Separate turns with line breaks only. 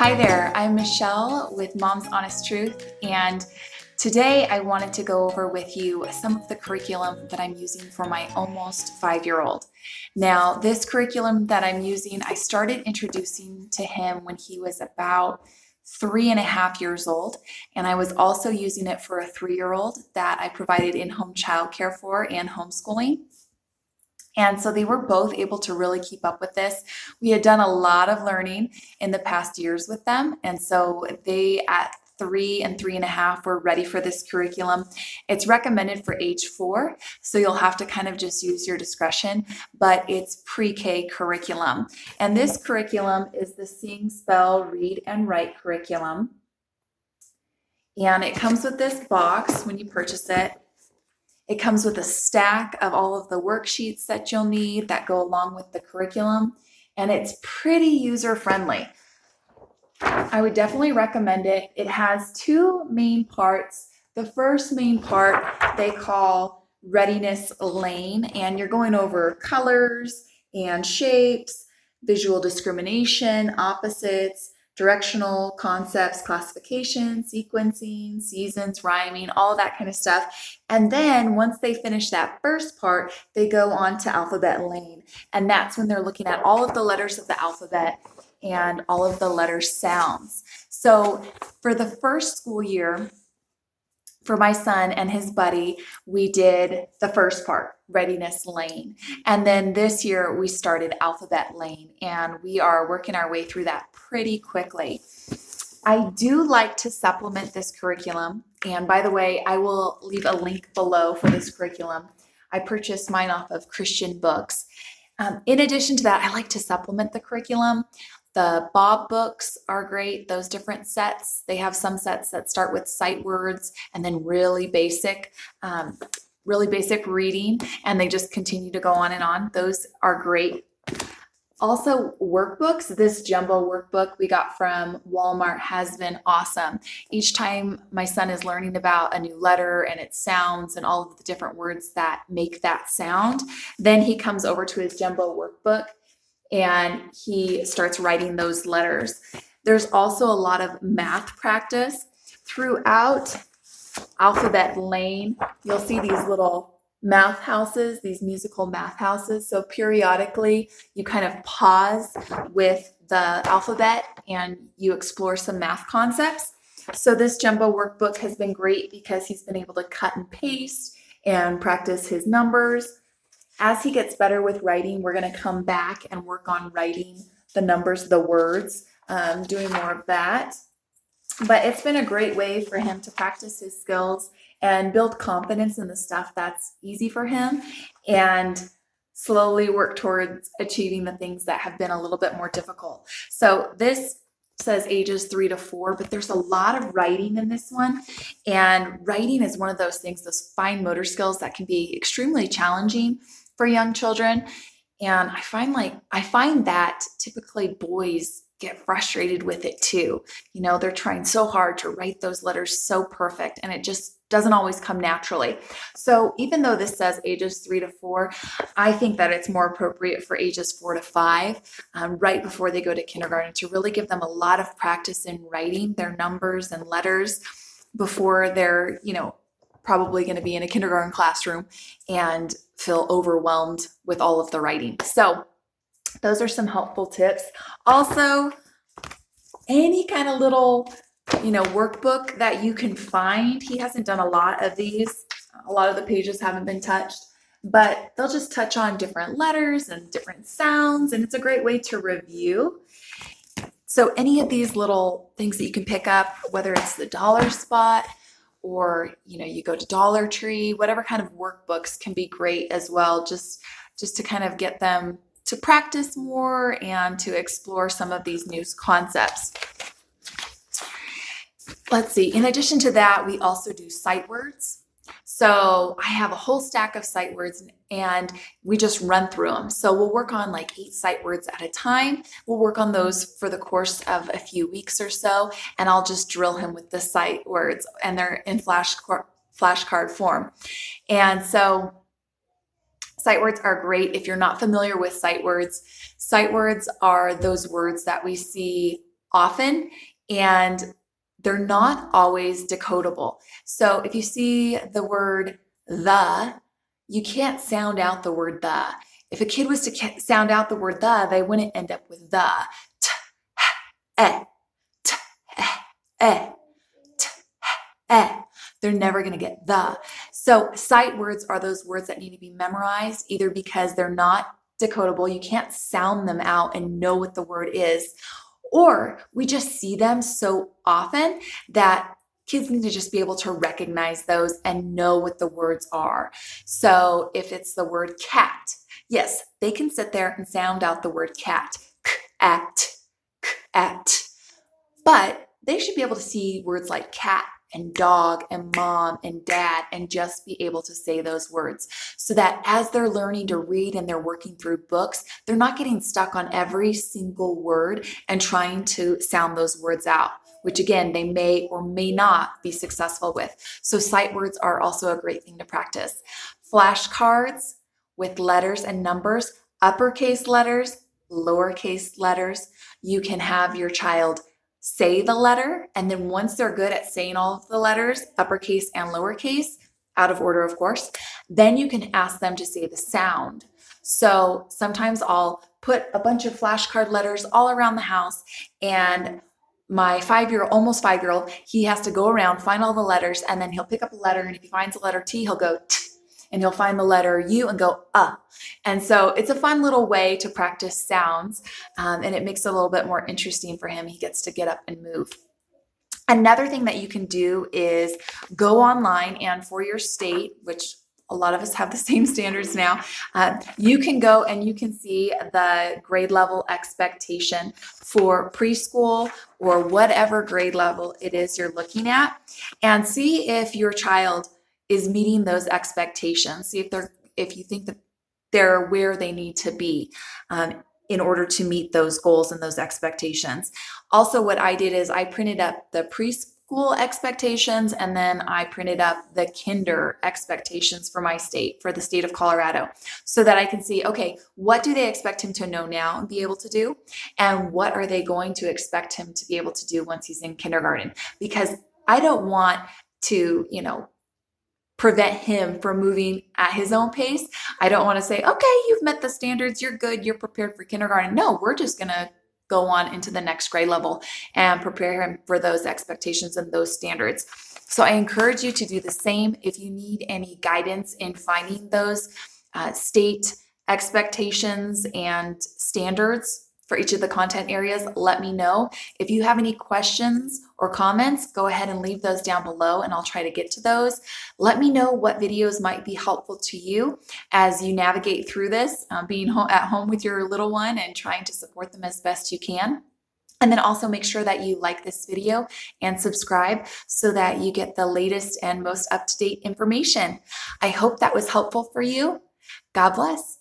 Hi there, I'm Michelle with Mom's Honest Truth, and today I wanted to go over with you some of the curriculum that I'm using for my almost 5-year-old. Now, this curriculum that I'm using, I started introducing to him when he was about 3.5 years old, and I was also using it for a 3-year-old that I provided in-home childcare for and homeschooling. And so they were both able to really keep up with this. We had done a lot of learning in the past years with them. And so they, at 3 and 3.5, were ready for this curriculum. It's recommended for age 4, so you'll have to kind of just use your discretion, but it's pre-K curriculum. And this curriculum is the Sing, Spell, Read, and Write curriculum. And it comes with this box when you purchase it. It comes with a stack of all of the worksheets that you'll need that go along with the curriculum, and it's pretty user-friendly. I would definitely recommend it. It has 2 main parts. The first main part they call Readiness Lane, and you're going over colors and shapes, visual discrimination, opposites, directional concepts, classification, sequencing, seasons, rhyming, all that kind of stuff. And then once they finish that first part, they go on to Alphabet Lane. And that's when they're looking at all of the letters of the alphabet and all of the letter sounds. So for the first school year, for my son and his buddy, we did the first part, Readiness Lane. And then this year we started Alphabet Lane, and we are working our way through that pretty quickly. I do like to supplement this curriculum. And by the way, I will leave a link below for this curriculum. I purchased mine off of Christian Books. In addition to that, I like to supplement the curriculum. The Bob books are great, those different sets. They have some sets that start with sight words and then really basic reading, and they just continue to go on and on. Those are great. Also, workbooks. This jumbo workbook we got from Walmart has been awesome. Each time my son is learning about a new letter and its sounds and all of the different words that make that sound, then he comes over to his jumbo workbook and he starts writing those letters. There's also a lot of math practice. Throughout Alphabet Lane, you'll see these little math houses, these musical math houses. So periodically, you kind of pause with the alphabet and you explore some math concepts. So this jumbo workbook has been great because he's been able to cut and paste and practice his numbers. As he gets better with writing, we're going to come back and work on writing the numbers, the words, doing more of that. But it's been a great way for him to practice his skills and build confidence in the stuff that's easy for him and slowly work towards achieving the things that have been a little bit more difficult. So this says ages 3 to 4, but there's a lot of writing in this one. And writing is one of those things, those fine motor skills that can be extremely challenging for young children. And I find that typically boys get frustrated with it too. You know, they're trying so hard to write those letters so perfect, and it just doesn't always come naturally. So even though this says ages 3 to 4, I think that it's more appropriate for ages 4 to 5, right before they go to kindergarten, to really give them a lot of practice in writing their numbers and letters before they're, probably going to be in a kindergarten classroom and feel overwhelmed with all of the writing. So those are some helpful tips. Also, any kind of little, workbook that you can find. He hasn't done a lot of these. A lot of the pages haven't been touched, but they'll just touch on different letters and different sounds, and it's a great way to review. So any of these little things that you can pick up, whether it's the dollar spot or, you go to Dollar Tree, whatever kind of workbooks can be great as well, just to kind of get them to practice more and to explore some of these new concepts. Let's see. In addition to that, we also do sight words. So I have a whole stack of sight words and we just run through them. So we'll work on like 8 sight words at a time. We'll work on those for the course of a few weeks or so, and I'll just drill him with the sight words, and they're in flashcard form. And so sight words are great. If you're not familiar with sight words are those words that we see often, and they're not always decodable. So if you see the word the, you can't sound out the word the. If a kid was to sound out the word the, they wouldn't end up with the. T, eh, t, eh, t, eh. They're never going to get the. So sight words are those words that need to be memorized, either because they're not decodable, you can't sound them out and know what the word is, or we just see them so often that kids need to just be able to recognize those and know what the words are. So if it's the word cat, yes, they can sit there and sound out the word cat, k-at, k-at, but they should be able to see words like cat and dog and mom and dad and just be able to say those words, so that as they're learning to read and they're working through books, they're not getting stuck on every single word and trying to sound those words out, which again, they may or may not be successful with. So sight words are also a great thing to practice. Flashcards with letters and numbers, uppercase letters, lowercase letters. You can have your child say the letter, and then once they're good at saying all of the letters, uppercase and lowercase, out of order, of course, then you can ask them to say the sound. So sometimes I'll put a bunch of flashcard letters all around the house, and my almost 5-year-old, he has to go around, find all the letters, and then he'll pick up a letter, and if he finds a letter T, he'll go T, and he'll find the letter U and go And so it's a fun little way to practice sounds, and it makes it a little bit more interesting for him. He gets to get up and move. Another thing that you can do is go online, and for your state, which a lot of us have the same standards now, you can go and you can see the grade level expectation for preschool or whatever grade level it is you're looking at, and see if your child is meeting those expectations. See if you think that they're where they need to be in order to meet those goals and those expectations. Also, what I did is I printed up the preschool expectations, and then I printed up the kinder expectations for my state, for the state of Colorado, so that I can see, okay, what do they expect him to know now and be able to do? And what are they going to expect him to be able to do once he's in kindergarten? Because I don't want to, prevent him from moving at his own pace. I don't want to say, okay, you've met the standards, you're good, you're prepared for kindergarten. No, we're just going to go on into the next grade level and prepare him for those expectations and those standards. So I encourage you to do the same. If you need any guidance in finding those state expectations and standards for each of the content areas, let me know. If you have any questions or comments, go ahead and leave those down below and I'll try to get to those. Let me know what videos might be helpful to you as you navigate through this, being at home with your little one and trying to support them as best you can. And then also make sure that you like this video and subscribe so that you get the latest and most up-to-date information. I hope that was helpful for you. God bless.